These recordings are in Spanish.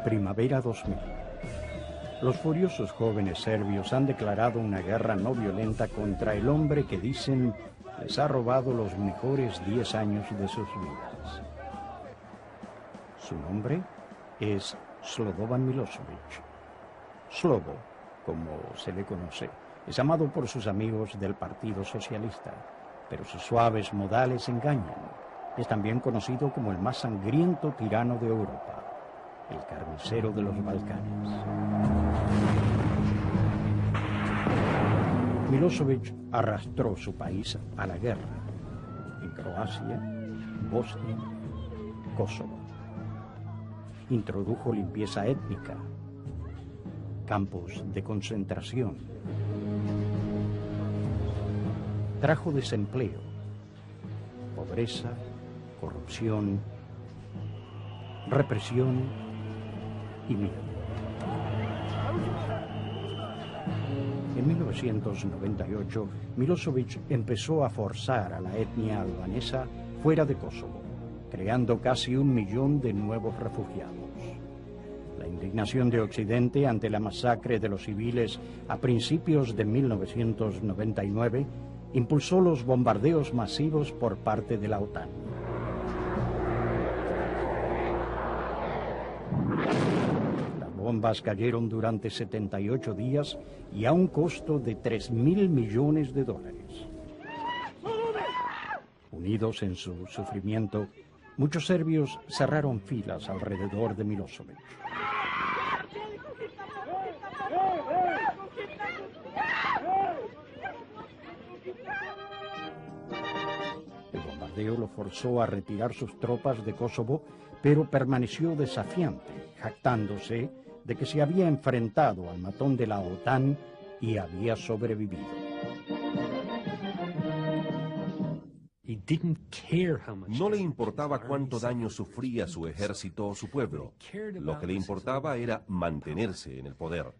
Primavera 2000. Los furiosos jóvenes serbios han declarado una guerra no violenta contra el hombre que dicen les ha robado los mejores 10 años de sus vidas. Su nombre es Slobodan Milošević. Slobo, como se le conoce, es amado por sus amigos del Partido Socialista, pero sus suaves modales engañan. Es también conocido como el más sangriento tirano de Europa, el carnicero de los Balcanes. Milošević arrastró su país a la guerra en Croacia, Bosnia, Kosovo. Introdujo limpieza étnica, campos de concentración, trajo desempleo, pobreza, corrupción, represión y miedo. En 1998, Milošević empezó a forzar a la etnia albanesa fuera de Kosovo, creando casi 1 millón de nuevos refugiados. La indignación de Occidente ante la masacre de los civiles a principios de 1999 impulsó los bombardeos masivos por parte de la OTAN. Las bombas cayeron durante 78 días y a un costo de $3.000 millones. Unidos en su sufrimiento, muchos serbios cerraron filas alrededor de Milošević. El bombardeo lo forzó a retirar sus tropas de Kosovo, pero permaneció desafiante, jactándose de que se había enfrentado al matón de la OTAN y había sobrevivido. No le importaba cuánto daño sufría su ejército o su pueblo. Lo que le importaba era mantenerse en el poder.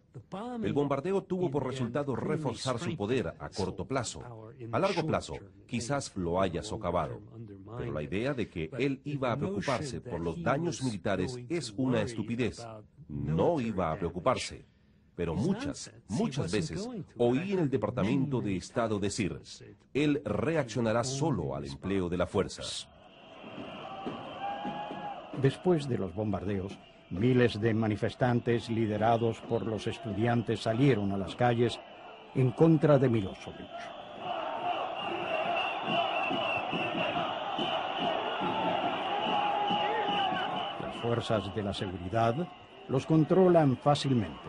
El bombardeo tuvo por resultado reforzar su poder a corto plazo. A largo plazo, quizás lo haya socavado. Pero la idea de que él iba a preocuparse por los daños militares es una estupidez. No iba a preocuparse. Pero muchas veces oí en el Departamento de Estado decir, él reaccionará solo al empleo de la fuerza. Después de los bombardeos, miles de manifestantes liderados por los estudiantes salieron a las calles en contra de Milošević. Las fuerzas de la seguridad los controlan fácilmente.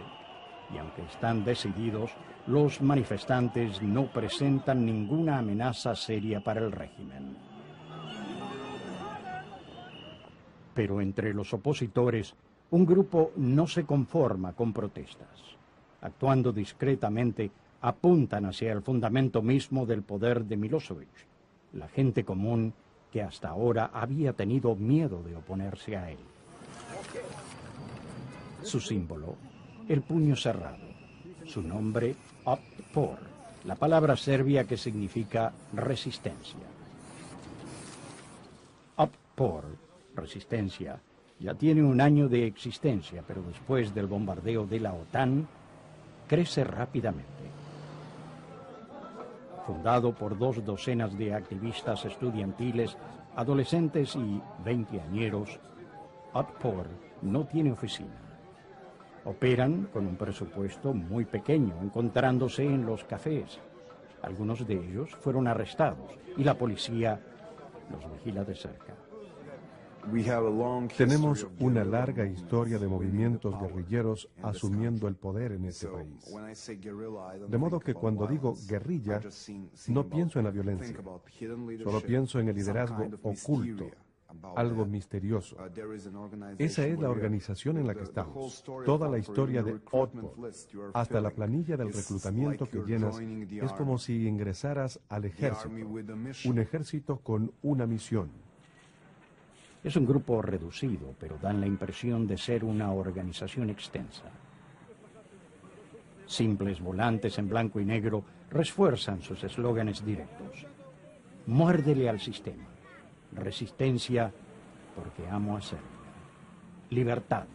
Y aunque están decididos, los manifestantes no presentan ninguna amenaza seria para el régimen. Pero entre los opositores, un grupo no se conforma con protestas. Actuando discretamente, apuntan hacia el fundamento mismo del poder de Milošević, la gente común que hasta ahora había tenido miedo de oponerse a él. Su símbolo, el puño cerrado. Su nombre, Otpor, la palabra serbia que significa resistencia. Otpor, resistencia, ya tiene 1 año de existencia, pero después del bombardeo de la OTAN, crece rápidamente. Fundado por 2 docenas de activistas estudiantiles, adolescentes y veinteañeros, Otpor no tiene oficina. Operan con un presupuesto muy pequeño, encontrándose en los cafés. Algunos de ellos fueron arrestados y la policía los vigila de cerca. Tenemos una larga historia de movimientos guerrilleros asumiendo el poder en este país. De modo que cuando digo guerrilla, no pienso en la violencia, solo pienso en el liderazgo oculto, algo misterioso. Esa es la organización en la que estamos. Toda la historia de Otpor, hasta la planilla del reclutamiento que llenas, es como si ingresaras al ejército, un ejército con una misión. Es un grupo reducido, pero dan la impresión de ser una organización extensa. Simples volantes en blanco y negro refuerzan sus eslóganes directos. Muérdele al sistema. Resistencia porque amo a Serbia. Libertad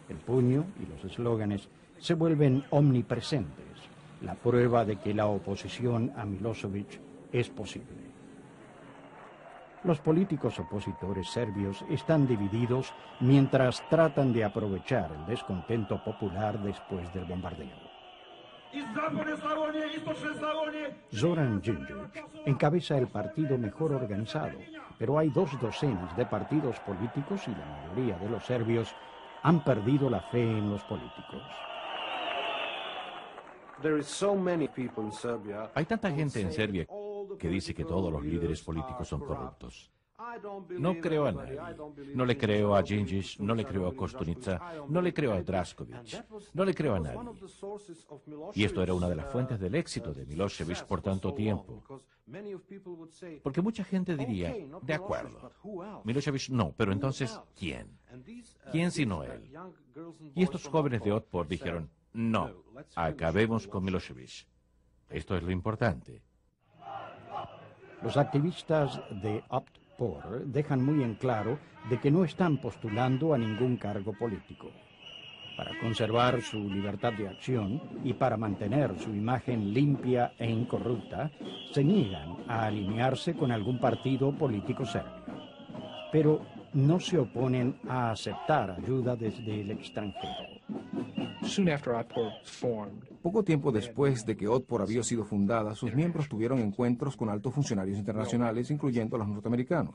El puño y los eslóganes se vuelven omnipresentes, la prueba de que la oposición a Milošević es posible. Los políticos opositores serbios están divididos mientras tratan de aprovechar el descontento popular después del bombardeo. Zoran Đinđić encabeza el partido mejor organizado, pero hay 2 docenas de partidos políticos y la mayoría de los serbios han perdido la fe en los políticos. Hay tanta gente en Serbia que dice que todos los líderes políticos son corruptos. No creo a nadie. No le creo a Đinđić, no le creo a Koštunica, no le creo a Drašković, no le creo a nadie. Y esto era una de las fuentes del éxito de Milošević por tanto tiempo. Porque mucha gente diría, de acuerdo, Milošević no, pero entonces, ¿quién? ¿Quién sino él? Y estos jóvenes de Otpor dijeron, no, acabemos con Milošević. Esto es lo importante. Los activistas de Otpor dejan muy en claro de que no están postulando a ningún cargo político. Para conservar su libertad de acción y para mantener su imagen limpia e incorrupta, se niegan a alinearse con algún partido político serbio. Pero no se oponen a aceptar ayuda desde el extranjero. Poco tiempo después de que Otpor había sido fundada, sus miembros tuvieron encuentros con altos funcionarios internacionales, incluyendo a los norteamericanos.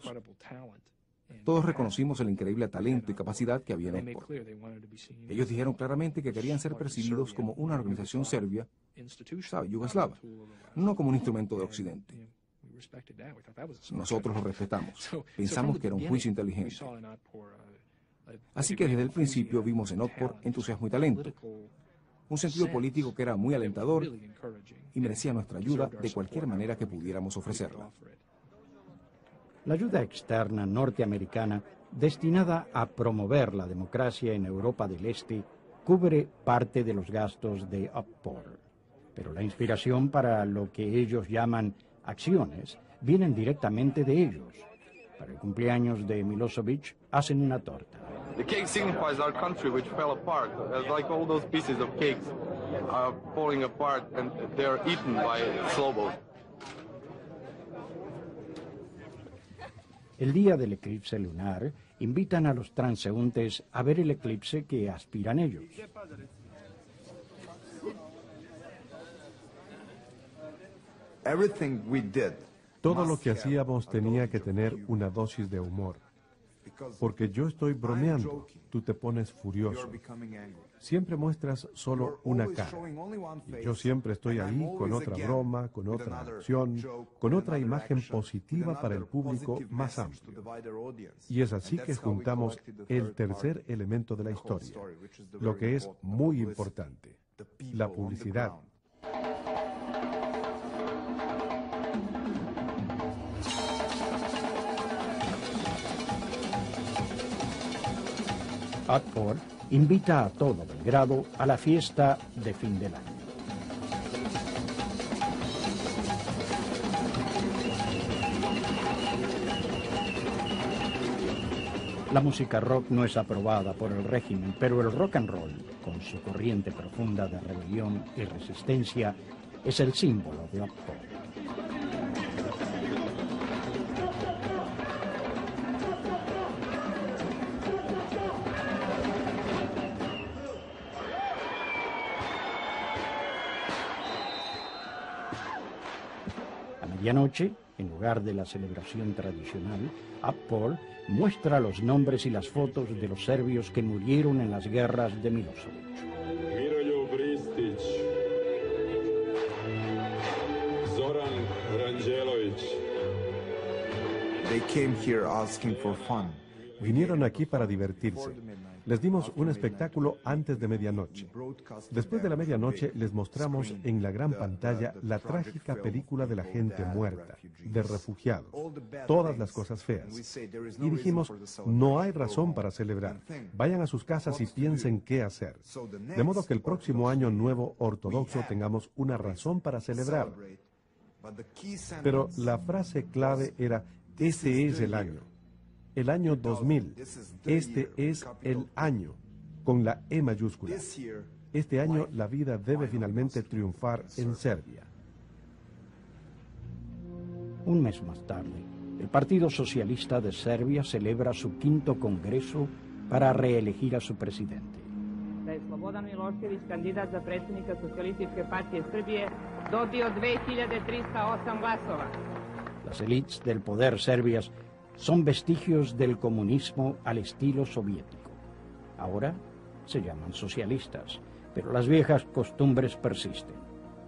Todos reconocimos el increíble talento y capacidad que había en Otpor. Ellos dijeron claramente que querían ser percibidos como una organización serbia, yugoslava, no como un instrumento de Occidente. Nosotros lo respetamos. Pensamos que era un juicio inteligente. Así que desde el principio vimos en Otpor entusiasmo y talento, un sentido político que era muy alentador y merecía nuestra ayuda de cualquier manera que pudiéramos ofrecerla. La ayuda externa norteamericana, destinada a promover la democracia en Europa del Este, cubre parte de los gastos de Otpor. Pero la inspiración para lo que ellos llaman acciones vienen directamente de ellos. Para el cumpleaños de Milošević hacen una torta. The cake signifies our country which fell apart, as like all those pieces of cakes are falling apart and they're eaten by Slobos. El día del eclipse lunar, invitan a los transeúntes a ver el eclipse que aspiran ellos. Todo lo que hacíamos tenía que tener una dosis de humor. Porque yo estoy bromeando, tú te pones furioso. Siempre muestras solo una cara. Y yo siempre estoy ahí con otra broma, con otra acción, con otra imagen positiva para el público más amplio. Y es así que juntamos el tercer elemento de la historia, lo que es muy importante, la publicidad. Otpor invita a todo Belgrado a la fiesta de fin del año. La música rock no es aprobada por el régimen, pero el rock and roll, con su corriente profunda de rebelión y resistencia, es el símbolo de Otpor. A medianoche, en lugar de la celebración tradicional, Otpor muestra los nombres y las fotos de los serbios que murieron en las guerras de Milošević. Miroljub Ristić, Zoran Ranđelović. They came here asking for fun. Vinieron aquí para divertirse. Les dimos un espectáculo antes de medianoche. Después de la medianoche les mostramos en la gran pantalla la trágica película de la gente muerta, de refugiados, todas las cosas feas. Y dijimos, no hay razón para celebrar. Vayan a sus casas y piensen qué hacer. De modo que el próximo año nuevo ortodoxo tengamos una razón para celebrar. Pero la frase clave era, este es el año. El año 2000. Este es el año. con la E mayúscula. Este año la vida debe finalmente triunfar en Serbia. Un mes más tarde, el Partido Socialista de Serbia celebra su 5º congreso para reelegir a su presidente. Da je Slobodan Milošević, kandidat za predsjednika Socijalističke partije Srbije, dobio 2308 glasova. Las élites del poder serbias son vestigios del comunismo al estilo soviético. Ahora se llaman socialistas, pero las viejas costumbres persisten.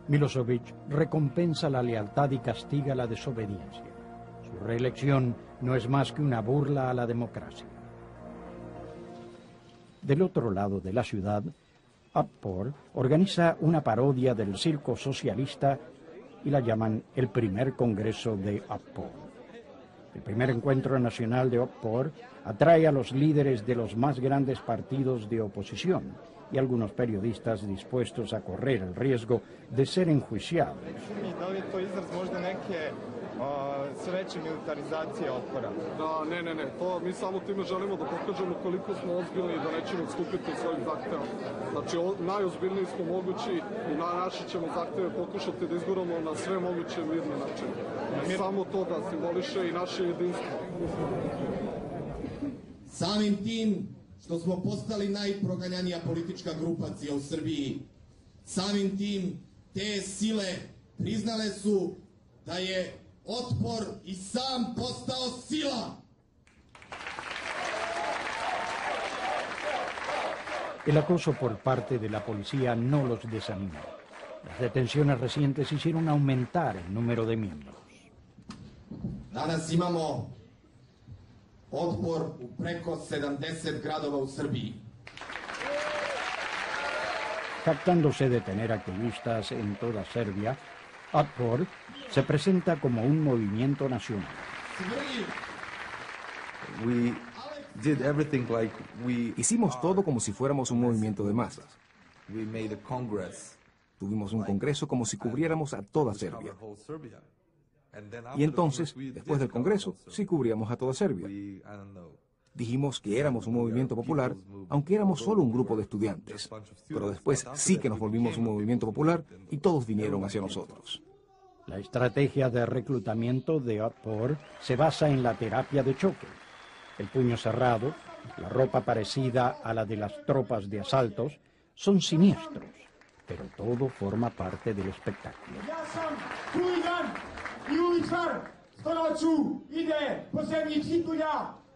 Milošević recompensa la lealtad y castiga la desobediencia. Su reelección no es más que una burla a la democracia. Del otro lado de la ciudad, Otpor organiza una parodia del circo socialista y la llaman el primer congreso de Otpor. El primer encuentro nacional de Otpor atrae a los líderes de los más grandes partidos de oposición y algunos periodistas dispuestos a correr el riesgo de ser enjuiciados. Sveće militarizacije Otpora. Da, ne, to mi samo time želimo da pokažemo koliko smo ozbiljni i da nećemo odstupiti od svojih zahteva. Znači, najozbiljniji smo mogući i naše ćemo zahteve pokušati da izguramo na sve moguće mirne načine. Samo to da simboliše i naše jedinstvo. Samim tim što smo postali najproganjanija politička grupacija u Srbiji, samim tim te sile priznale su da je Otpor i sam postao sila. El acoso por parte de la policía no los desanimó. Las detenciones recientes hicieron aumentar el número de miembros. Danas imamo Otpor u preko 70 gradova u Srbiji. Jactándose de tener activistas en toda Serbia, Otpor se presenta como un movimiento nacional. Hicimos todo como si fuéramos un movimiento de masas. Tuvimos un congreso como si cubriéramos a toda Serbia. Y entonces, después del congreso, sí cubríamos a toda Serbia. Dijimos que éramos un movimiento popular, aunque éramos solo un grupo de estudiantes. Pero después sí que nos volvimos un movimiento popular y todos vinieron hacia nosotros. La estrategia de reclutamiento de Otpor se basa en la terapia de choque. El puño cerrado, la ropa parecida a la de las tropas de asaltos, son siniestros, pero todo forma parte del espectáculo.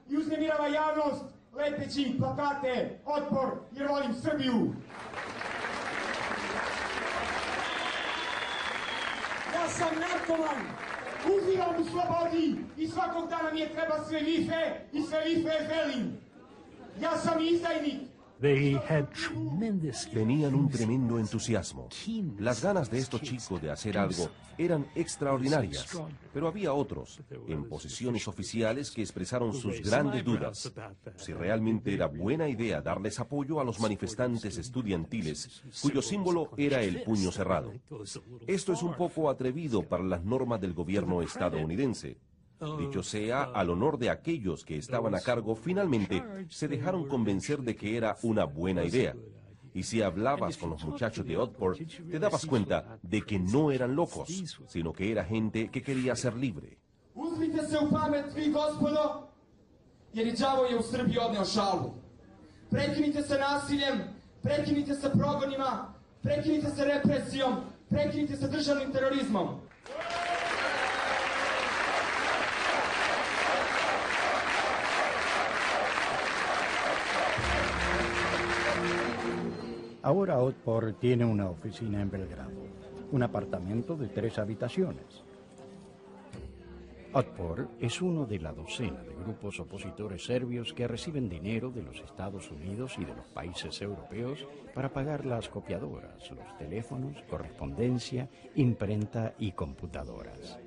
I uznemirava javnost lepeći plakate Otpor jer volim Srbiju. Ja sam narkoman, uživam u slobodi i svakog dana mi je treba sve više i sve više želim. Ja sam izdajnik. Tenían un tremendo entusiasmo. Las ganas de estos chicos de hacer algo eran extraordinarias, pero había otros, en posiciones oficiales, que expresaron sus grandes dudas. Si realmente era buena idea darles apoyo a los manifestantes estudiantiles, cuyo símbolo era el puño cerrado. Esto es un poco atrevido para las normas del gobierno estadounidense. Dicho sea, al honor de aquellos que estaban a cargo, finalmente se dejaron convencer de que era una buena idea. Y si hablabas con los muchachos de Otpor, te dabas cuenta de que no eran locos, sino que era gente que quería ser libre. Uzmite se u pamet, vi gospodo, jer i đavo je u Srbiji odneo šalu. Prekinite se nasiljem, prekinite se progonima, prekinite se represijom, prekinite se državnim terorizmom. Ahora Otpor tiene una oficina en Belgrado, un apartamento de 3 habitaciones. Otpor es uno de la docena de grupos opositores serbios que reciben dinero de los Estados Unidos y de los países europeos para pagar las copiadoras, los teléfonos, correspondencia, imprenta y computadoras.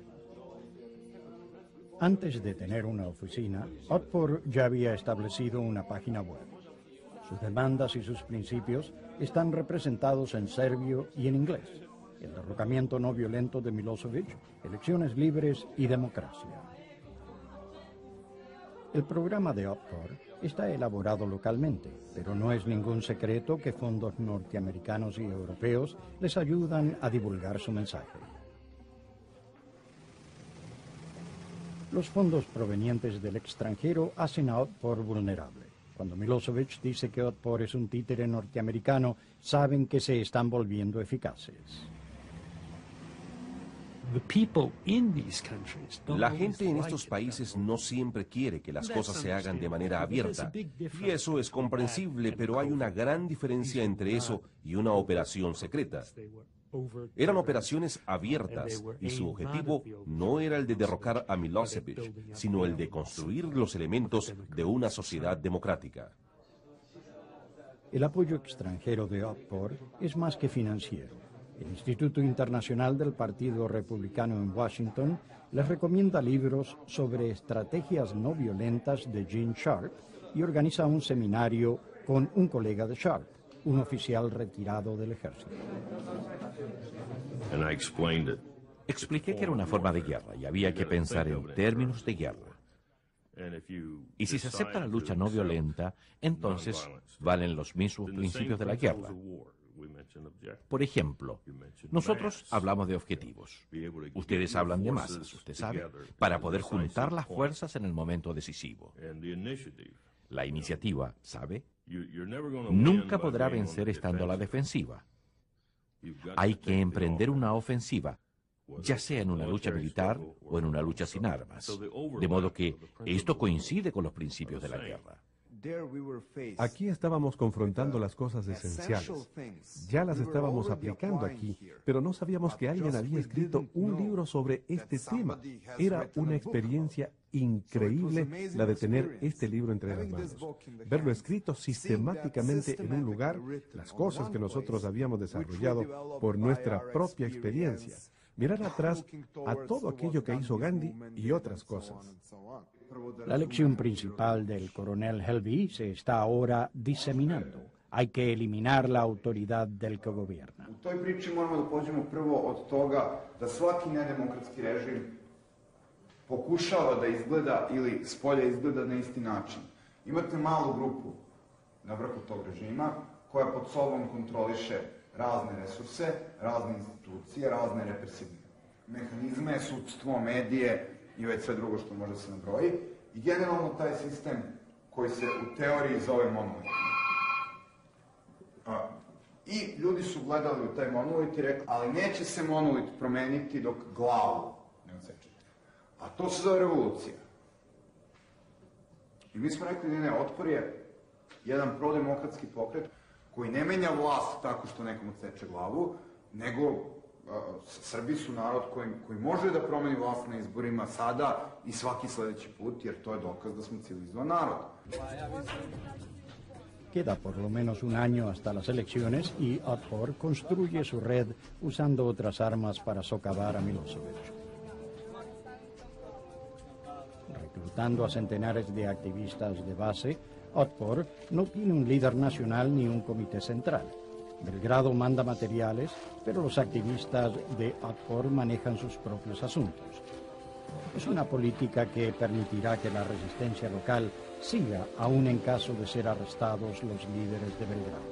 Antes de tener una oficina, Otpor ya había establecido una página web. Sus demandas y sus principios están representados en serbio y en inglés. El derrocamiento no violento de Milošević, elecciones libres y democracia. El programa de Otpor está elaborado localmente, pero no es ningún secreto que fondos norteamericanos y europeos les ayudan a divulgar su mensaje. Los fondos provenientes del extranjero hacen a Otpor vulnerable. Cuando Milosevic dice que Otpor es un títere norteamericano, saben que se están volviendo eficaces. La gente en estos países no siempre quiere que las cosas se hagan de manera abierta, y eso es comprensible, pero hay una gran diferencia entre eso y una operación secreta. Eran operaciones abiertas, y su objetivo no era el de derrocar a Milosevic, sino el de construir los elementos de una sociedad democrática. El apoyo extranjero de Otpor es más que financiero. El Instituto Internacional del Partido Republicano en Washington les recomienda libros sobre estrategias no violentas de Gene Sharp y organiza un seminario con un colega de Sharp, un oficial retirado del ejército. Expliqué que era una forma de guerra y había que pensar en términos de guerra. Y si se acepta la lucha no violenta, entonces valen los mismos principios de la guerra. Por ejemplo, nosotros hablamos de objetivos. Ustedes hablan de masas, usted sabe, para poder juntar las fuerzas en el momento decisivo. La iniciativa, ¿sabe? Nunca podrá vencer estando a la defensiva. Hay que emprender una ofensiva, ya sea en una lucha militar o en una lucha sin armas. De modo que esto coincide con los principios de la guerra. Aquí estábamos confrontando las cosas esenciales. Ya las estábamos aplicando aquí, pero no sabíamos que alguien había escrito un libro sobre este tema. Era una experiencia increíble la de tener este libro entre las manos. Verlo escrito sistemáticamente en un lugar, las cosas que nosotros habíamos desarrollado por nuestra propia experiencia. Mirar atrás a todo aquello que hizo Gandhi y otras cosas. La lección principal del coronel Helvey se está ahora diseminando. Hay que eliminar la autoridad del que gobierna. U toj priči moramo da pođemo prvo od toga da svaki nedemokratski režim pokušava da izgleda ili s polja izgleda na isti način. Imate malu grupu na vrhu tog režima koja pod sobom kontroliše razne resurse, razne institucije, razne represivne mehanizme, sudstvo, medije i već sve drugo što može se nabroji. I generalno taj sistem koji se u teoriji zove monolit. I ljudi su gledali u taj monolit i rekli, ali neće se monolit promeniti dok glavu ne odsečete. A to se zove revolucija. I mi smo rekli, ne, Otpor je jedan prodemokratski pokret koji ne menja vlast tako što nekom odseče glavu, nego Srbi su narod koji može da promeni vlast na izborima sada i svaki sledeći put, jer to je dokaz da smo civilizovan narod. Queda por lo menos un año hasta las elecciones y Otpor construye su red usando otras armas para socavar a Milosevic. Reclutando a centenares de activistas de base, Otpor no tiene un líder nacional ni un comité central. Belgrado manda materiales, pero los activistas de Otpor manejan sus propios asuntos. Es una política que permitirá que la resistencia local siga aún en caso de ser arrestados los líderes de Belgrado.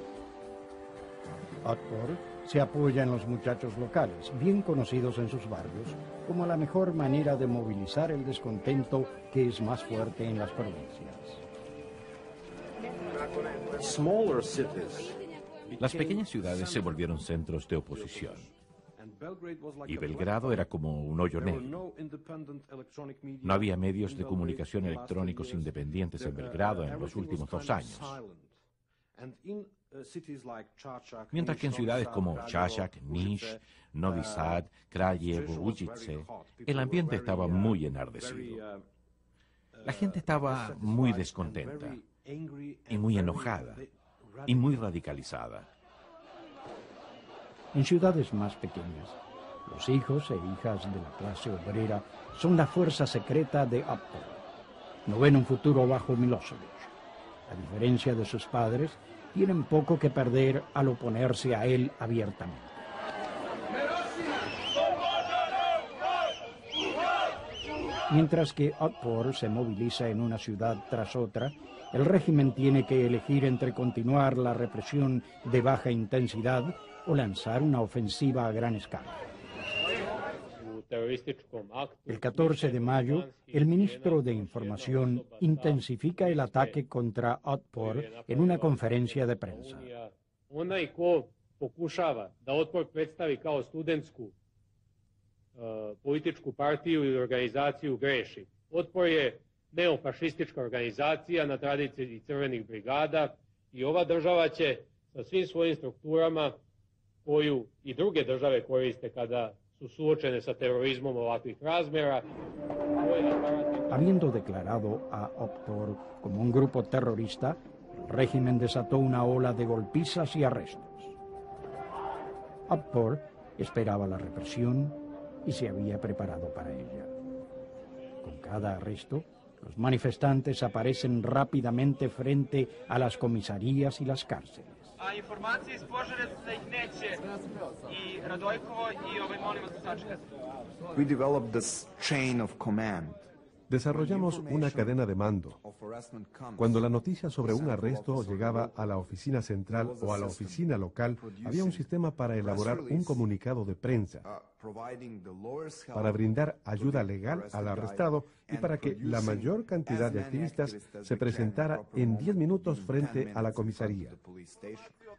Otpor se apoya en los muchachos locales, bien conocidos en sus barrios, como la mejor manera de movilizar el descontento que es más fuerte en las provincias. Las pequeñas ciudades se volvieron centros de oposición. Y Belgrado era como un hoyo negro. No había medios de comunicación electrónicos independientes en Belgrado en los últimos 2 años. Mientras que en ciudades como Čačak, Niš, Novi Sad, Kraljevo, Ujice, el ambiente estaba muy enardecido. La gente estaba muy descontenta y muy enojada y muy radicalizada. En ciudades más pequeñas, los hijos e hijas de la clase obrera son la fuerza secreta de Otpor. No ven un futuro bajo Milosevic. A diferencia de sus padres, tienen poco que perder al oponerse a él abiertamente. Mientras que Otpor se moviliza en una ciudad tras otra, el régimen tiene que elegir entre continuar la represión de baja intensidad o lanzar una ofensiva a gran escala. El 14 de mayo, el ministro de Información intensifica el ataque contra Otpor en una conferencia de prensa. Onaj ko pokušava da Otpor predstavi kao studentsku političku partiju ili organizaciju greši. Otpor je neofašistička organizacija na tradiciji crvenih brigada i ova država će sa svim svojim strukturama koju i druge države koriste kada su suočene sa terorizmom ovakvih razmjera. Habiendo declarado a Otpor como un grupo terrorista, el régimen desató una ola de golpizas y arrestos. Otpor esperaba la represión y se había preparado para ella. Con cada arresto, los manifestantes aparecen rápidamente frente a las comisarías y las cárceles. A informacije iz Požarevca ih neće i Radojkovo i molim vas da sačekate. We developed this chain of command. Desarrollamos una cadena de mando. Cuando la noticia sobre un arresto llegaba a la oficina central o a la oficina local, había un sistema para elaborar un comunicado de prensa, para brindar ayuda legal al arrestado y para que la mayor cantidad de activistas se presentara en 10 minutos frente a la comisaría.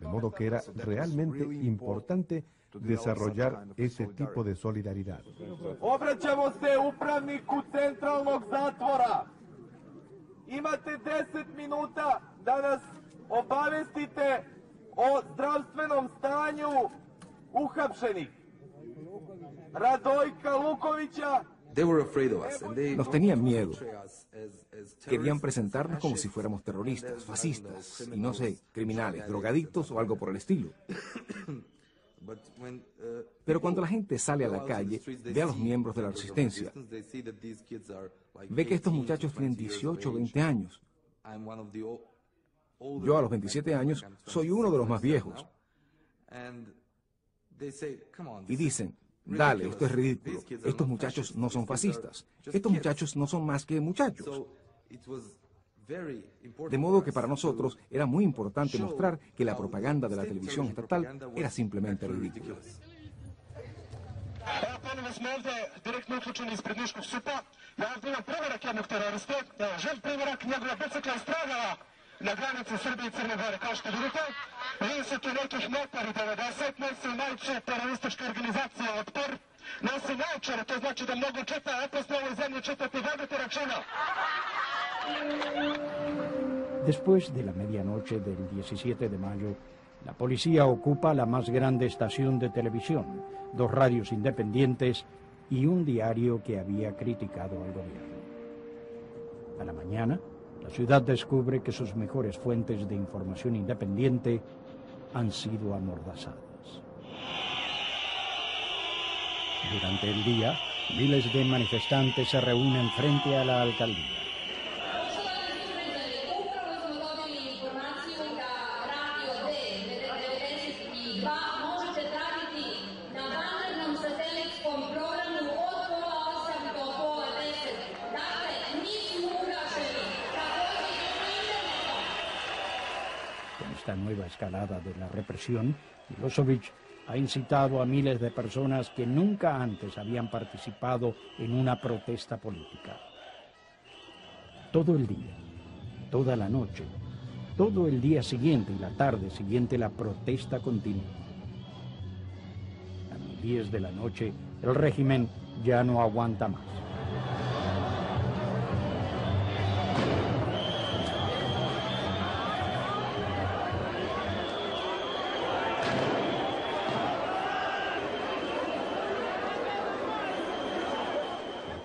De modo que era realmente importante desarrollar ese tipo de solidaridad. Obraćamo se upravniku centralnog zatvora. Imate 10 minuta da nas obavestite o zdravstvenom stanju uhapšenih. Radojka Lukovića. Nos tenían miedo. Querían presentarnos como si fuéramos terroristas, fascistas, y no sé, criminales, drogadictos o algo por el estilo. Pero cuando la gente sale a la calle, ve a los miembros de la resistencia, ve que estos muchachos tienen 18 o 20 años. Yo a los 27 años soy uno de los más viejos. Y dicen, dale, esto es ridículo. Estos muchachos no son fascistas. Estos muchachos no son más que muchachos. De modo que para nosotros era muy importante mostrar que la propaganda de la televisión estatal era simplemente ridícula. Evo, ponovo smo ovde direktno uključeni ispred Niškog SUP-a. Ja ovdje imam primerak jednog teroriste. Evo, živ primerak, njegova bicikla je stradala na granici Srbije i Crne Gore. Kao što vidite, vidi se tu nekih metara i 90, nosi najče terorističke organizacije Otpor. Nosi naočare, to znači da mnogo čita, opasno ovoj zemlji čitati, vodite računa. Después de la medianoche del 17 de mayo, la policía ocupa la más grande estación de televisión, 2 radios independientes y un diario que había criticado al gobierno. A la mañana, la ciudad descubre que sus mejores fuentes de información independiente han sido amordazadas. Durante el día, miles de manifestantes se reúnen frente a la alcaldía. Esta nueva escalada de la represión, Milošević ha incitado a miles de personas que nunca antes habían participado en una protesta política. Todo el día, toda la noche, todo el día siguiente y la tarde siguiente la protesta continúa. A las 10 de la noche, el régimen ya no aguanta más.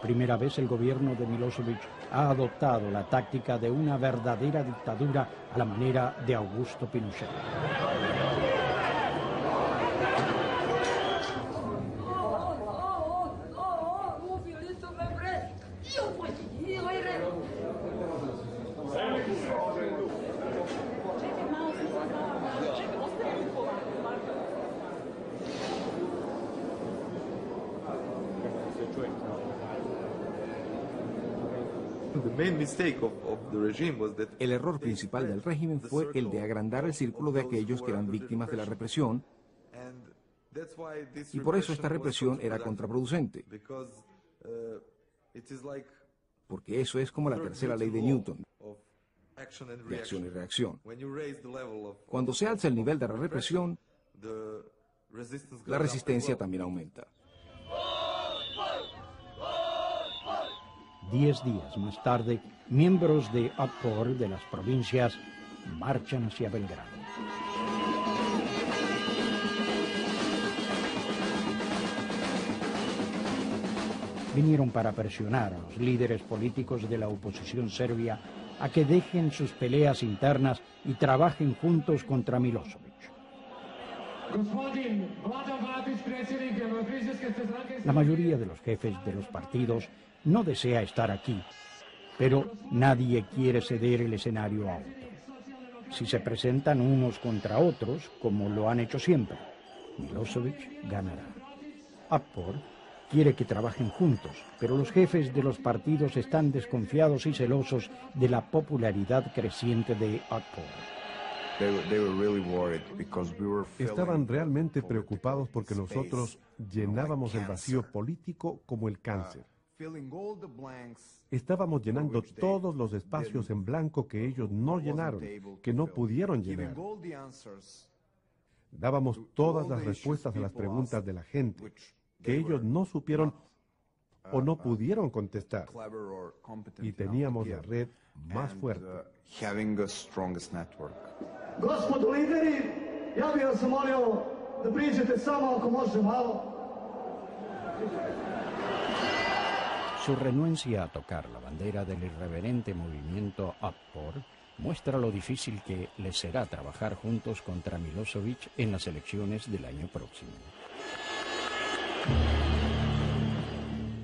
Primera vez el gobierno de Milošević ha adoptado la táctica de una verdadera dictadura a la manera de Augusto Pinochet. El error principal del régimen fue el de agrandar el círculo de aquellos que eran víctimas de la represión, y por eso esta represión era contraproducente, porque eso es como la tercera ley de Newton, de acción y reacción. Cuando se alza el nivel de la represión, la resistencia también aumenta. 10 días más tarde, miembros de Otpor de las provincias marchan hacia Belgrado. Vinieron para presionar a los líderes políticos de la oposición serbia a que dejen sus peleas internas y trabajen juntos contra Milošević. La mayoría de los jefes de los partidos no desea estar aquí, pero nadie quiere ceder el escenario a otro. Si se presentan unos contra otros, como lo han hecho siempre, Milošević ganará. Otpor quiere que trabajen juntos, pero los jefes de los partidos están desconfiados y celosos de la popularidad creciente de Otpor. Estaban realmente preocupados porque nosotros llenábamos el vacío político como el cáncer. Estábamos llenando todos los espacios en blanco que ellos no llenaron, que no pudieron llenar. Dábamos todas las respuestas a las preguntas de la gente, que ellos no supieron o no pudieron contestar. Y teníamos la red más fuerte. Gospodo lideri, ja bih vas molio da priđete samo ako može malo. Su renuencia a tocar la bandera del irreverente movimiento Otpor muestra lo difícil que les será trabajar juntos contra Milošević en las elecciones del año próximo.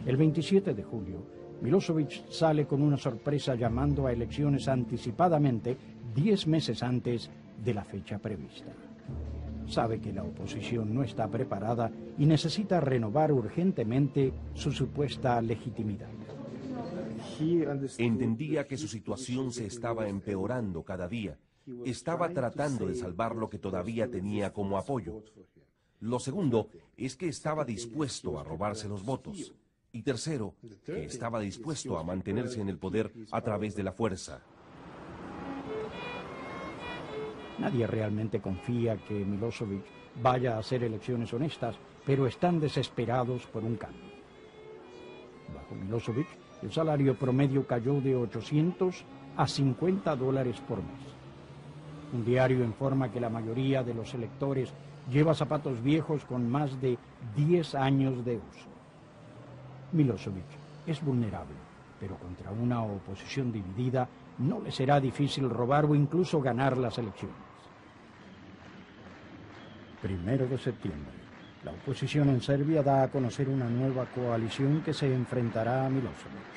El 27 de julio, Milošević sale con una sorpresa llamando a elecciones anticipadamente 10 meses antes de la fecha prevista. Sabe que la oposición no está preparada y necesita renovar urgentemente su supuesta legitimidad. Entendía que su situación se estaba empeorando cada día. Estaba tratando de salvar lo que todavía tenía como apoyo. Lo segundo es que estaba dispuesto a robarse los votos. Y tercero, que estaba dispuesto a mantenerse en el poder a través de la fuerza. Nadie realmente confía que Milošević vaya a hacer elecciones honestas, pero están desesperados por un cambio. Bajo Milošević, el salario promedio cayó de $800 a $50 por mes. Un diario informa que la mayoría de los electores lleva zapatos viejos con más de 10 años de uso. Milošević es vulnerable, pero contra una oposición dividida no le será difícil robar o incluso ganar las elecciones. 1 de septiembre, la oposición en Serbia da a conocer una nueva coalición que se enfrentará a Milošević.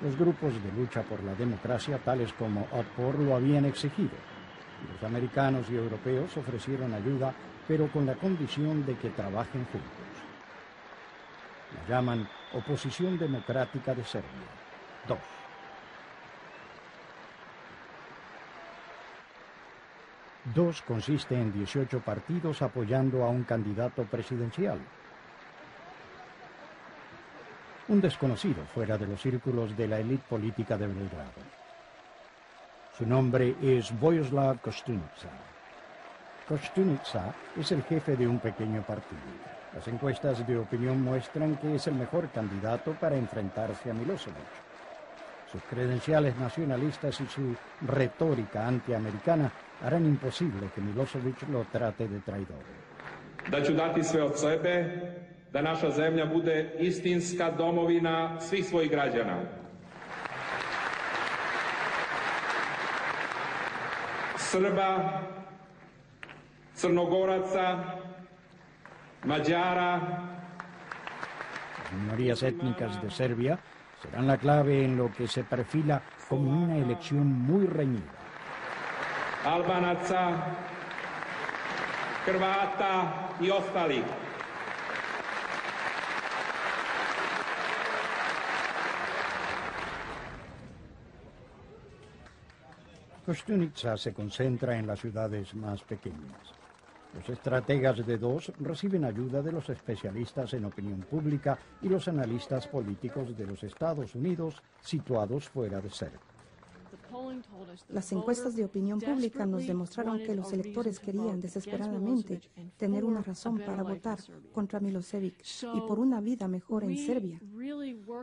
Los grupos de lucha por la democracia, tales como Otpor, lo habían exigido. Los americanos y europeos ofrecieron ayuda, pero con la condición de que trabajen juntos. La llaman Oposición Democrática de Serbia. 2. DOS consiste en 18 partidos apoyando a un candidato presidencial. Un desconocido fuera de los círculos de la élite política de Belgrado. Su nombre es Vojislav Koštunica. Koštunica es el jefe de un pequeño partido. Las encuestas de opinión muestran que es el mejor candidato para enfrentarse a Milošević. Sus credenciales nacionalistas y su retórica antiamericana harán imposible que Milošević lo trate de traidor. Da ću dati sve od sebe, da naša zemlja bude istinska domovina svih svojih građana. Srba, Crnogoraca, Mađara. Las minorías étnicas de Serbia serán la clave en lo que se perfila como una elección muy reñida. Albanaca, Hrvata y ostalih. Koštunica se concentra en las ciudades más pequeñas. Los estrategas de DOS reciben ayuda de los especialistas en opinión pública y los analistas políticos de los Estados Unidos situados fuera de Serbia. Las encuestas de opinión pública nos demostraron que los electores querían desesperadamente tener una razón para votar contra Milošević y por una vida mejor en Serbia.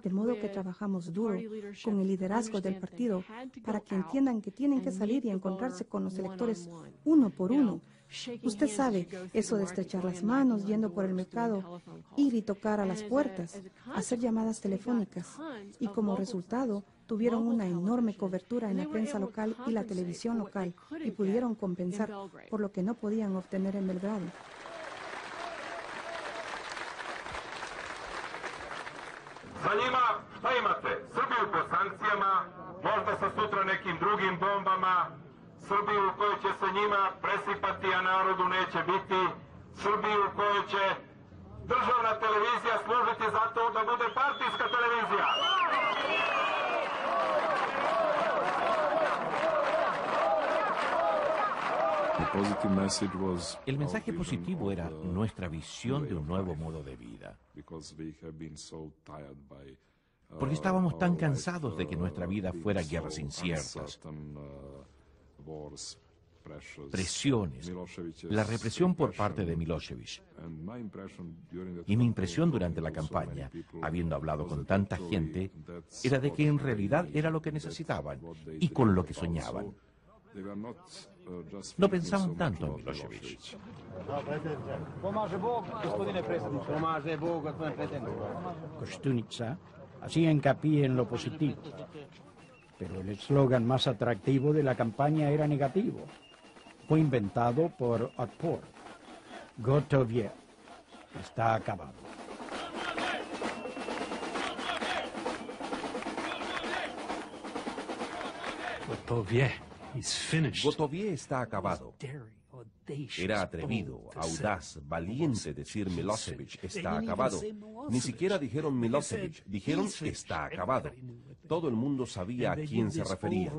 De modo que trabajamos duro con el liderazgo del partido para que entiendan que tienen que salir y encontrarse con los electores uno por uno. Usted sabe, eso de estrechar las manos, yendo por el mercado, ir y tocar a las puertas, hacer llamadas telefónicas. Y como resultado, tuvieron una enorme cobertura en la prensa local y la televisión local y pudieron compensar por lo que no podían obtener en Belgrado. Za njima, šta imate? Srbiju po sankcijama, možda sa sutra nekim drugim bombama, Srbiju u kojoj će se njima presipati, a narodu neće biti, Srbiju u kojoj će državna televizija služiti zato da bude partijska televizija. El mensaje positivo era nuestra visión de un nuevo modo de vida. Porque estábamos tan cansados de que nuestra vida fuera guerras inciertas, presiones, la represión por parte de Milošević. Y mi impresión durante la campaña, habiendo hablado con tanta gente, era de que en realidad era lo que necesitaban y con lo que soñaban. No pensaban tanto en Milošević. Koštunica hacía hincapié en lo positivo, pero el eslogan más atractivo de la campaña era negativo. Fue inventado por Otpor. Gotovje, está acabado. Gotovje está acabado. Era atrevido, audaz, valiente decir Milošević está acabado. Ni siquiera dijeron Milošević, dijeron está acabado. Todo el mundo sabía a quién se refería.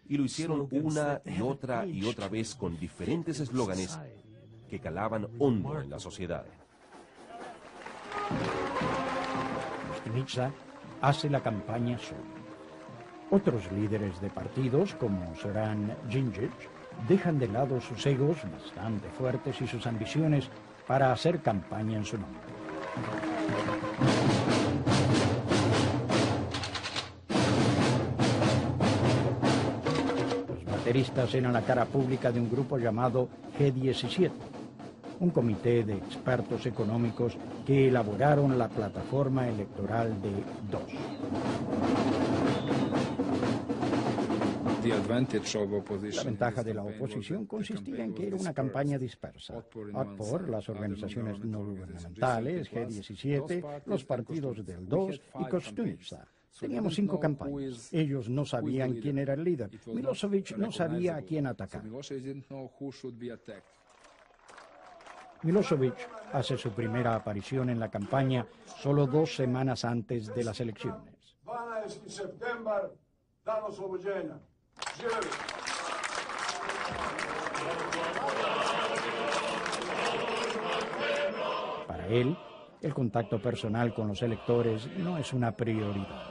Y lo hicieron una y otra vez con diferentes eslóganes que calaban hondo en la sociedad. Koštunica hace la campaña solo. Otros líderes de partidos, como Zoran Đinđić, dejan de lado sus egos bastante fuertes y sus ambiciones para hacer campaña en su nombre. Los bateristas eran la cara pública de un grupo llamado G17, un comité de expertos económicos que elaboraron la plataforma electoral de DOS. La ventaja de la oposición consistía en que era una campaña dispersa. Otpor, las organizaciones no gubernamentales, G17, los partidos del DOS y Koštunica. Teníamos 5 campañas. Ellos no sabían quién era el líder. Milošević no sabía a quién atacar. Milošević hace su primera aparición en la campaña solo 2 semanas antes de las elecciones. 12. septembar, dan oslobođenja. Živeli! Para él, el contacto personal con los electores no es una prioridad.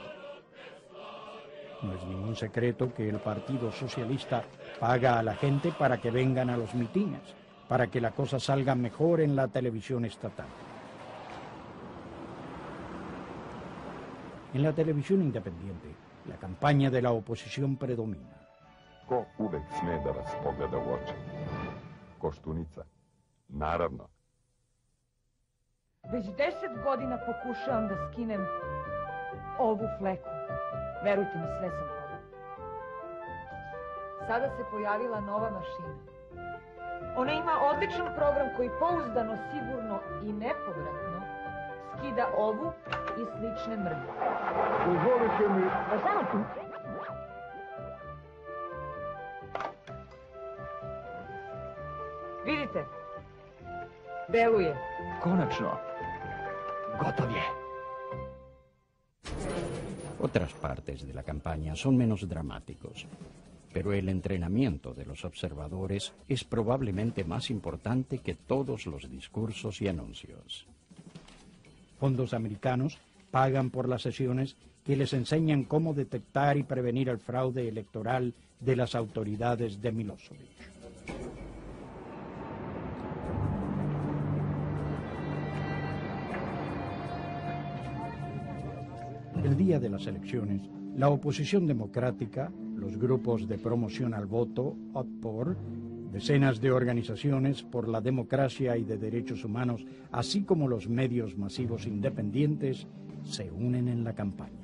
No es ningún secreto que el Partido Socialista paga a la gente para que vengan a los mitines, para que la cosa salga mejor en la televisión estatal. En la televisión independiente, la campaña de la oposición predomina. Ko uvek sme da vas pogleda u oči? Koštunica. Naravno. Već 10 godina pokušavam da skinem ovu fleku. Verujte mi, sve sam probala. Sada se pojavila nova mašina. Ona ima odličan program koji pouzdano, sigurno i nepovratno skida ovu i slične mrlje. Dozvolite mi... Pa samo tu. Vidite, deluje. Konačno. Gotov je. Otras partes de la campaña son menos dramáticos. Pero el entrenamiento de los observadores es probablemente más importante que todos los discursos y anuncios. Fondos americanos pagan por las sesiones que les enseñan cómo detectar y prevenir el fraude electoral de las autoridades de Milosevic. El día de las elecciones, la oposición democrática, los grupos de promoción al voto, Otpor, decenas de organizaciones por la democracia y de derechos humanos, así como los medios masivos independientes, se unen en la campaña.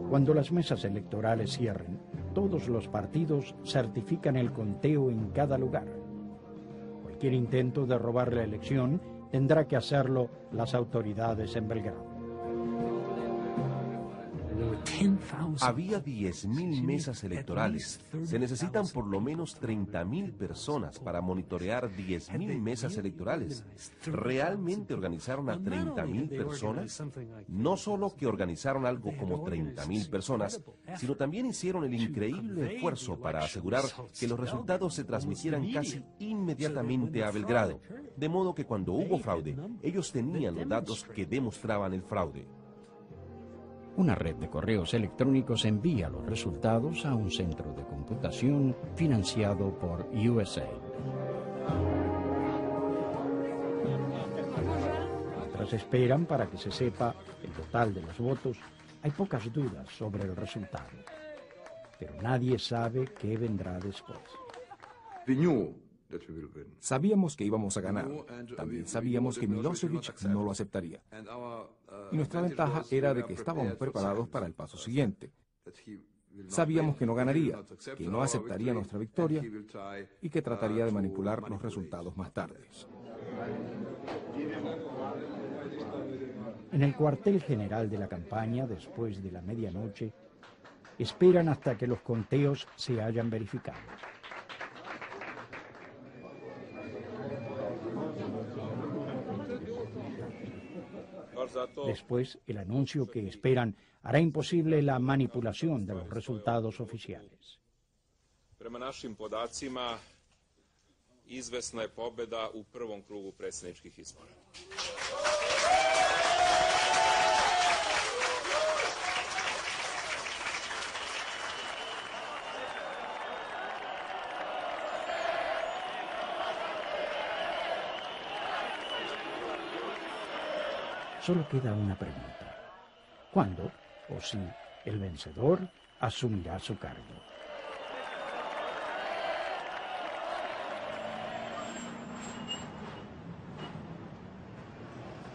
Cuando las mesas electorales cierren, todos los partidos certifican el conteo en cada lugar. Cualquier intento de robar la elección tendrá que hacerlo las autoridades en Belgrado. Había 10.000 mesas electorales. Se necesitan por lo menos 30.000 personas para monitorear 10.000 mesas electorales. ¿Realmente organizaron a 30.000 personas? No solo que organizaron algo como 30.000 personas, sino también hicieron el increíble esfuerzo para asegurar que los resultados se transmitieran casi inmediatamente a Belgrado. De modo que cuando hubo fraude, ellos tenían los datos que demostraban el fraude. Una red de correos electrónicos envía los resultados a un centro de computación financiado por USAID. Mientras esperan para que se sepa el total de los votos, hay pocas dudas sobre el resultado. Pero nadie sabe qué vendrá después. Sabíamos que íbamos a ganar. También sabíamos que Milosevic no lo aceptaría. Y nuestra ventaja era de que estábamos preparados para el paso siguiente. Sabíamos que no ganaría, que no aceptaría nuestra victoria y que trataría de manipular los resultados más tarde. En el cuartel general de la campaña, después de la medianoche, esperan hasta que los conteos se hayan verificado. Después, el anuncio que esperan hará imposible la manipulación de los resultados oficiales. Prema našim podacima, izvesna je pobjeda u prvom krugu predsjedničkih izbora. Solo queda una pregunta. ¿Cuándo o si el vencedor asumirá su cargo?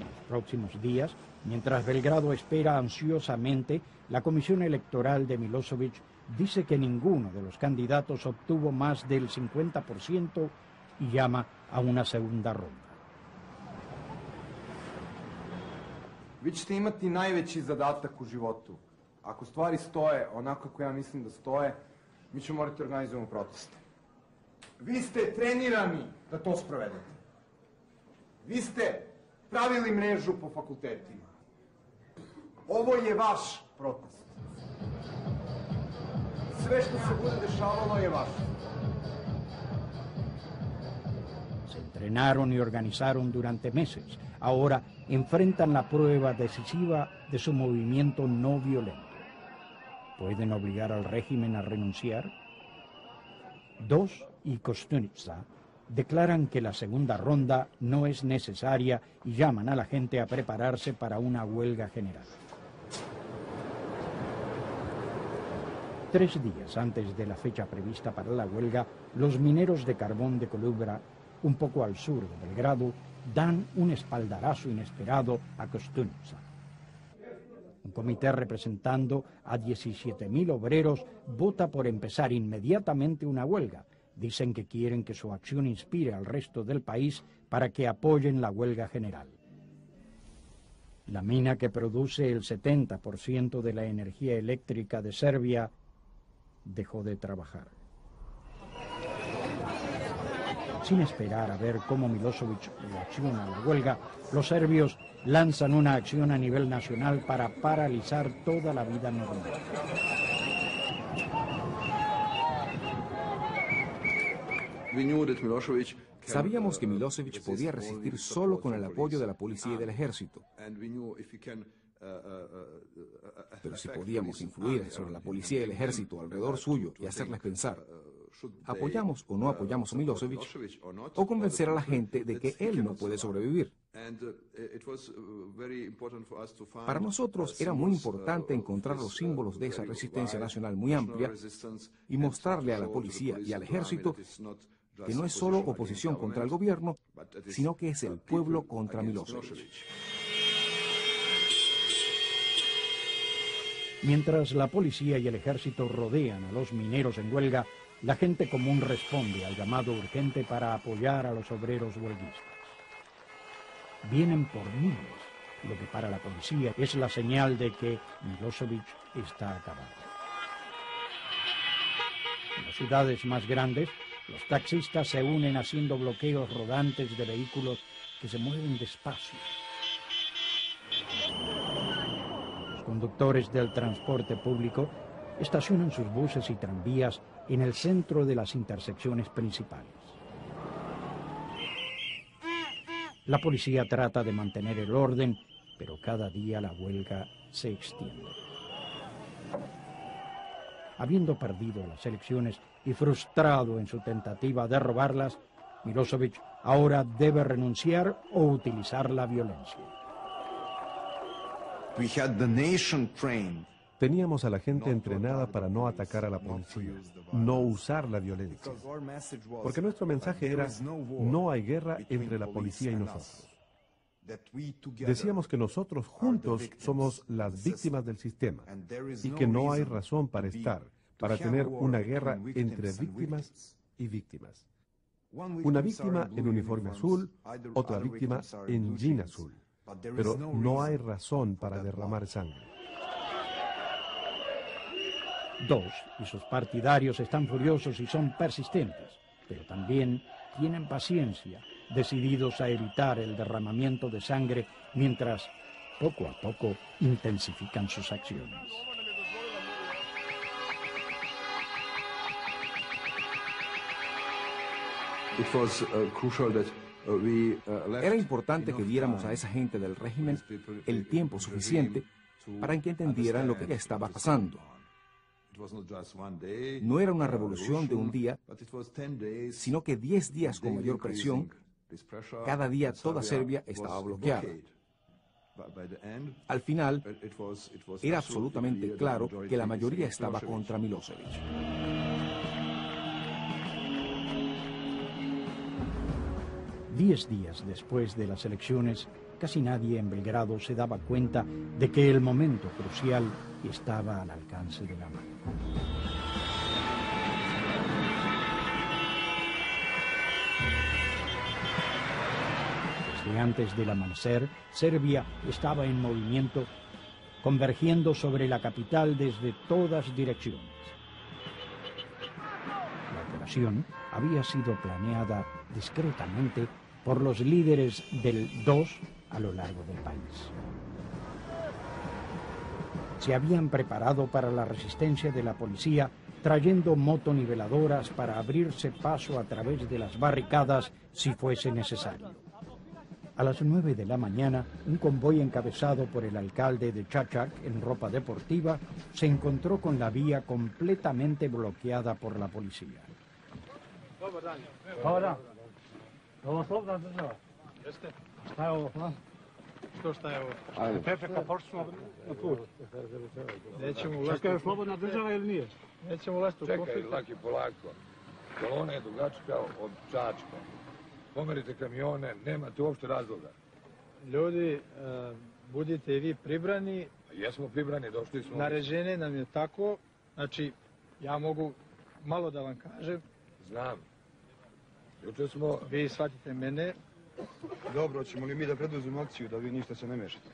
En los próximos días, mientras Belgrado espera ansiosamente, la Comisión Electoral de Milosevic dice que ninguno de los candidatos obtuvo más del 50% y llama a una segunda ronda. Vi ćete imati najveći zadatak u životu. Ako stvari stoje onako kako ja mislim da stoje, mi ćemo morati organizujemo proteste. Vi ste trenirani da to sprovedete. Vi ste pravili mrežu po fakultetima. Ovo je vaš protest. Sve što se bude dešavalo je vaše. Se entrenaron y organizaron durante meses. Ahora enfrentan la prueba decisiva de su movimiento no violento. ¿Pueden obligar al régimen a renunciar? Dos y Kostunica declaran que la segunda ronda no es necesaria y llaman a la gente a prepararse para una huelga general. 3 días antes de la fecha prevista para la huelga, los mineros de carbón de Kolubra, un poco al sur de Belgrado, dan un espaldarazo inesperado a Kostunica. Un comité representando a 17.000 obreros vota por empezar inmediatamente una huelga. Dicen que quieren que su acción inspire al resto del país para que apoyen la huelga general. La mina que produce el 70% de la energía eléctrica de Serbia dejó de trabajar. Sin esperar a ver cómo Milošević reacciona a la huelga, los serbios lanzan una acción a nivel nacional para paralizar toda la vida normal. Sabíamos que Milošević podía resistir solo con el apoyo de la policía y del ejército. Pero si podíamos influir sobre la policía y el ejército alrededor suyo y hacerles pensar, ¿apoyamos o no apoyamos a Milošević? O convencer a la gente de que él no puede sobrevivir. Para nosotros era muy importante encontrar los símbolos de esa resistencia nacional muy amplia y mostrarle a la policía y al ejército que no es solo oposición contra el gobierno, sino que es el pueblo contra Milošević. Mientras la policía y el ejército rodean a los mineros en huelga, la gente común responde al llamado urgente para apoyar a los obreros huelguistas. Vienen por miles, lo que para la policía es la señal de que Milošević está acabado. En las ciudades más grandes, los taxistas se unen haciendo bloqueos rodantes de vehículos que se mueven despacio. Los conductores del transporte público estacionan sus buses y tranvías en el centro de las intersecciones principales. La policía trata de mantener el orden, pero cada día la huelga se extiende. Habiendo perdido las elecciones y frustrado en su tentativa de robarlas, Milošević ahora debe renunciar o utilizar la violencia. Teníamos a la gente entrenada para no atacar a la policía, no usar la violencia. Porque nuestro mensaje era, no hay guerra entre la policía y nosotros. Decíamos que nosotros juntos somos las víctimas del sistema y que no hay razón para tener una guerra entre víctimas y víctimas. Una víctima en uniforme azul, otra víctima en jean azul. Pero no hay razón para derramar sangre. Dos y sus partidarios están furiosos y son persistentes, pero también tienen paciencia, decididos a evitar el derramamiento de sangre mientras, poco a poco, intensifican sus acciones. Era importante que diéramos a esa gente del régimen el tiempo suficiente para que entendieran lo que estaba pasando. No era una revolución de un día, sino que 10 días con mayor presión. Cada día toda Serbia estaba bloqueada. Al final, era absolutamente claro que la mayoría estaba contra Milošević. Diez días después de las elecciones, casi nadie en Belgrado se daba cuenta de que el momento crucial estaba al alcance de la mano. Desde antes del amanecer, Serbia estaba en movimiento, convergiendo sobre la capital desde todas direcciones. La operación había sido planeada discretamente por los líderes del 2 a lo largo del país. Se habían preparado para la resistencia de la policía, trayendo motoniveladoras para abrirse paso a través de las barricadas si fuese necesario. A las 9 de la mañana, un convoy encabezado por el alcalde de Čačak en ropa deportiva se encontró con la vía completamente bloqueada por la policía. Ovo slobodna država? Jeste. Šta je ovo? Šta je ovo? Perfekta, pošli smo na put. Nećemo ulaziti. Čekaj, je slobodna država ili nije? Nećemo ulaziti u konflikt. Čekaj, Laki, polako. Kolona je dugačka od Čačka. Pomerite kamione, nemate uopšte razloga. Ljudi, budite i vi pribrani. Jesmo pribrani, došli smo. Naređenje nam je tako, znači, ja mogu malo da vam kažem. Znam. Juče smo... Vi shvatite mene. Dobro, ćemo li mi da preduzimo akciju da vi ništa se ne mešate?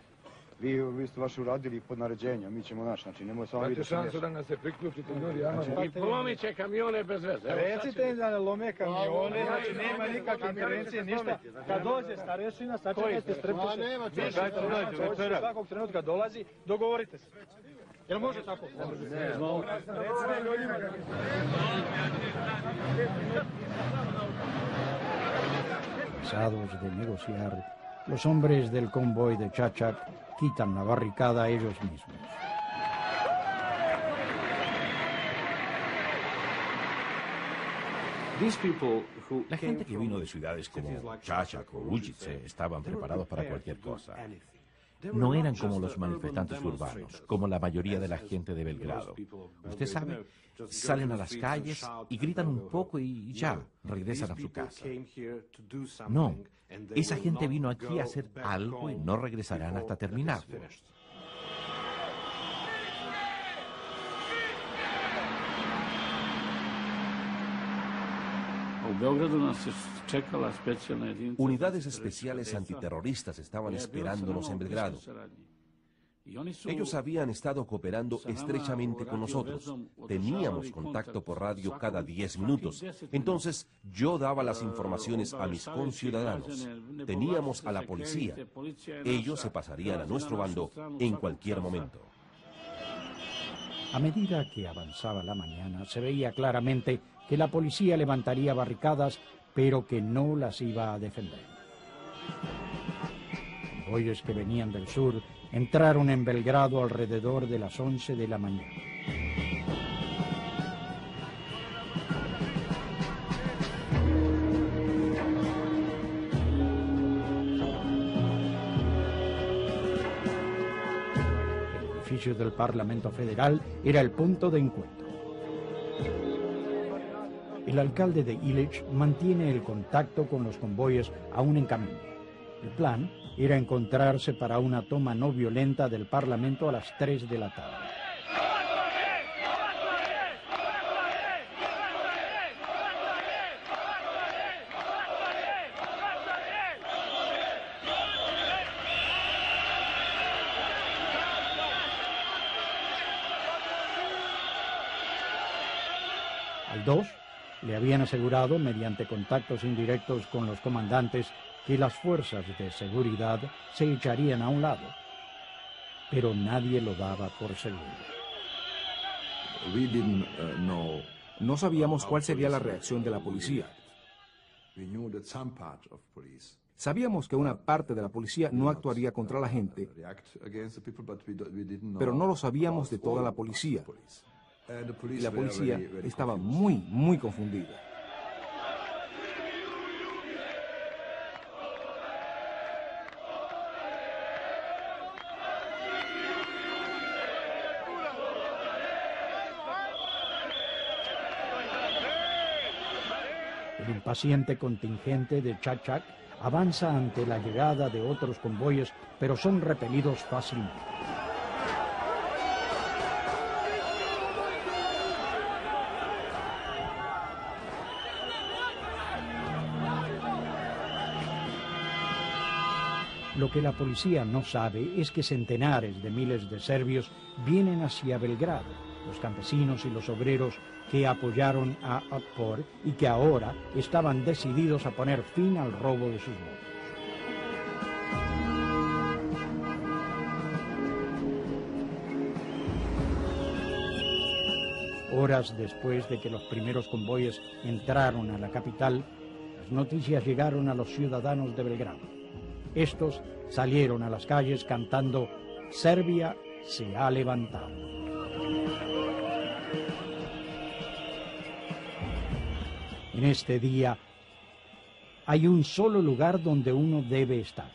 Vi ste vaše uradili pod naređenja, mi ćemo naš, znači nemoj samo vidjeti. Dajte šansu da nas se priključite ljudi, Znači, i polomit će kamione bez veze. Recite im da ne lome kamione, znači nema nikakve intervencije, ništa. Kad dođe starešina, sačekajte, strpite se. Svakog trenutka dolazi, dogovorite se. Jel može tako? Recite ljudima. Cansados de negociar, los hombres del convoy de Chachak quitan la barricada a ellos mismos. La gente que vino de ciudades como Chachak o Ujice estaban preparados para cualquier cosa. No eran como los manifestantes urbanos, como la mayoría de la gente de Belgrado. Usted sabe, salen a las calles y gritan un poco y ya, regresan a su casa. No, esa gente vino aquí a hacer algo y no regresarán hasta terminarlo. Unidades especiales antiterroristas estaban esperándonos en Belgrado. Ellos habían estado cooperando estrechamente con nosotros. Teníamos contacto por radio cada 10 minutos. Entonces, yo daba las informaciones a mis conciudadanos. Teníamos a la policía. Ellos se pasarían a nuestro bando en cualquier momento. A medida que avanzaba la mañana, se veía claramente que la policía levantaría barricadas, pero que no las iba a defender. Convoyes que venían del sur entraron en Belgrado alrededor de las 11 de la mañana. El edificio del Parlamento Federal era el punto de encuentro. El alcalde de Ilić mantiene el contacto con los convoyes aún en camino. El plan era encontrarse para una toma no violenta del Parlamento a las 3 de la tarde. Al 2 le habían asegurado, mediante contactos indirectos con los comandantes, que las fuerzas de seguridad se echarían a un lado, pero nadie lo daba por seguro. No sabíamos cuál sería la reacción de la policía. Sabíamos que una parte de la policía no actuaría contra la gente, pero no lo sabíamos de toda la policía. Y la policía estaba muy confundida. El impaciente contingente de Chachak avanza ante la llegada de otros convoyes, pero son repelidos fácilmente. Lo que la policía no sabe es que centenares de miles de serbios vienen hacia Belgrado, los campesinos y los obreros que apoyaron a Otpor y que ahora estaban decididos a poner fin al robo de sus votos. Horas después de que los primeros convoyes entraron a la capital, las noticias llegaron a los ciudadanos de Belgrado. Estos salieron a las calles cantando «Serbia se ha levantado». En este día hay un solo lugar donde uno debe estar.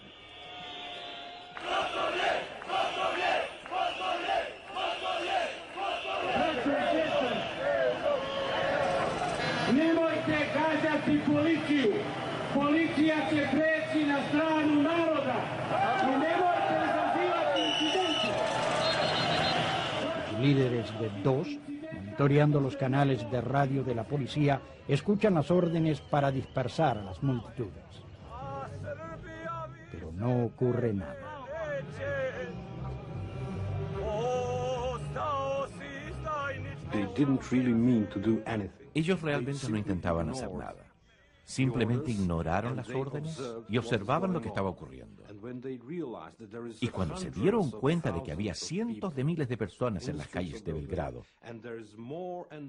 Nemojte gađati policiju. Policija će preći na stranu naroda. I nemojte izazivati incidente. Los líderes de DOS, monitoreando los canales de radio de la policía, escuchan las órdenes para dispersar a las multitudes. Pero no ocurre nada. Ellos realmente no intentaban hacer nada. Simplemente ignoraron las órdenes y observaban lo que estaba ocurriendo. Y cuando se dieron cuenta de que había cientos de miles de personas en las calles de Belgrado,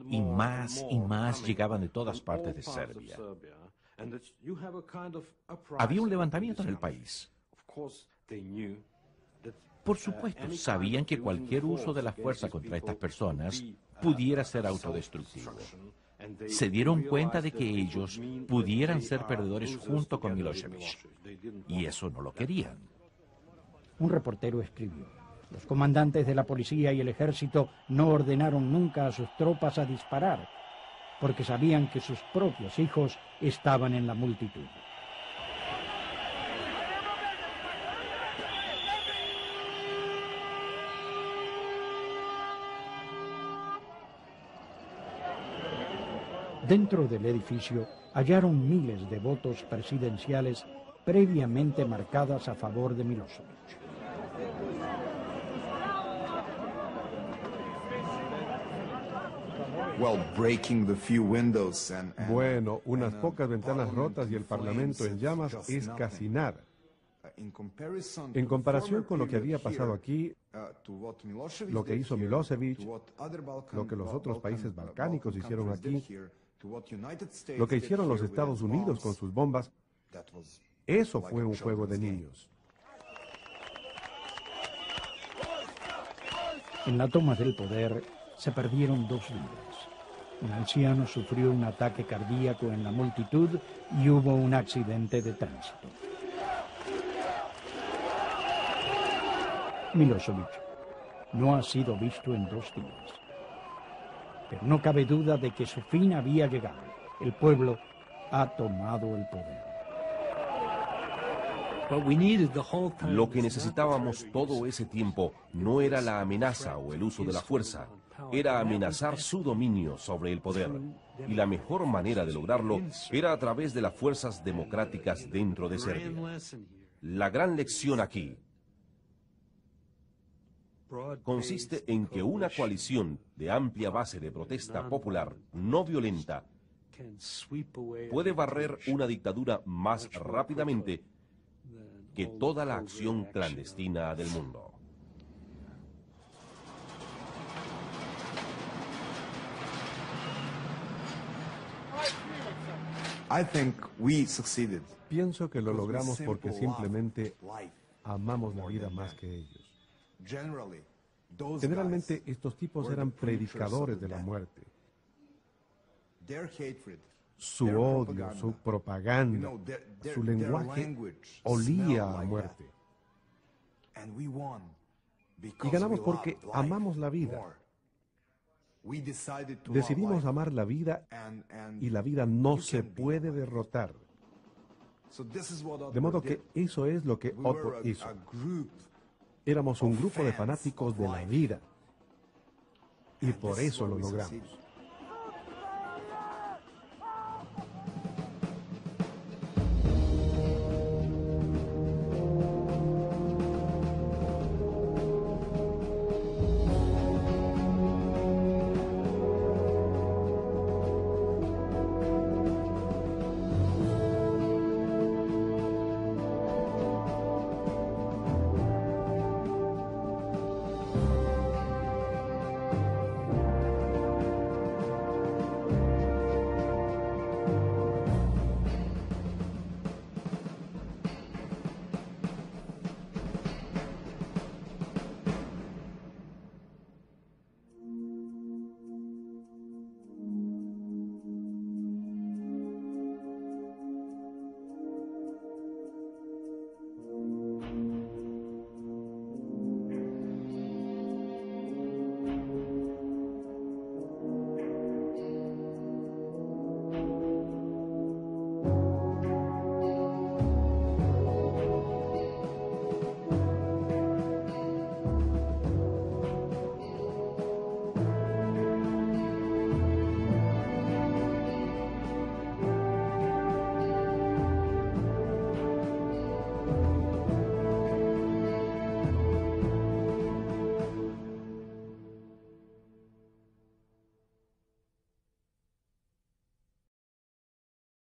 y más llegaban de todas partes de Serbia, había un levantamiento en el país. Por supuesto, sabían que cualquier uso de la fuerza contra estas personas pudiera ser autodestructivo. Se dieron cuenta de que ellos pudieran ser perdedores junto con Milosevic, y eso no lo querían. Un reportero escribió: los comandantes de la policía y el ejército no ordenaron nunca a sus tropas a disparar, porque sabían que sus propios hijos estaban en la multitud. Dentro del edificio hallaron miles de votos presidenciales previamente marcadas a favor de Milosevic. Bueno, unas pocas ventanas rotas y el Parlamento en llamas es casi nada. En comparación con lo que había pasado aquí, lo que hizo Milosevic, lo que los otros países balcánicos hicieron aquí, lo que hicieron los Estados Unidos con sus bombas, eso fue un juego de niños. En la toma del poder se perdieron 2 vidas. Un anciano sufrió un ataque cardíaco en la multitud y hubo un accidente de tránsito. Milosevic no ha sido visto en 2 días. Pero no cabe duda de que su fin había llegado. El pueblo ha tomado el poder. Lo que necesitábamos todo ese tiempo no era la amenaza o el uso de la fuerza, era amenazar su dominio sobre el poder. Y la mejor manera de lograrlo era a través de las fuerzas democráticas dentro de Serbia. La gran lección aquí consiste en que una coalición de amplia base de protesta popular no violenta puede barrer una dictadura más rápidamente que toda la acción clandestina del mundo. Pienso que lo logramos porque simplemente amamos la vida más que ellos. Generalmente estos tipos eran predicadores de la muerte. Su odio, su propaganda, su lenguaje olía a muerte. Y ganamos porque amamos la vida. Decidimos amar la vida y la vida no se puede derrotar. De modo que eso es lo que Otto hizo. Éramos un grupo de fanáticos de la vida y por eso lo logramos.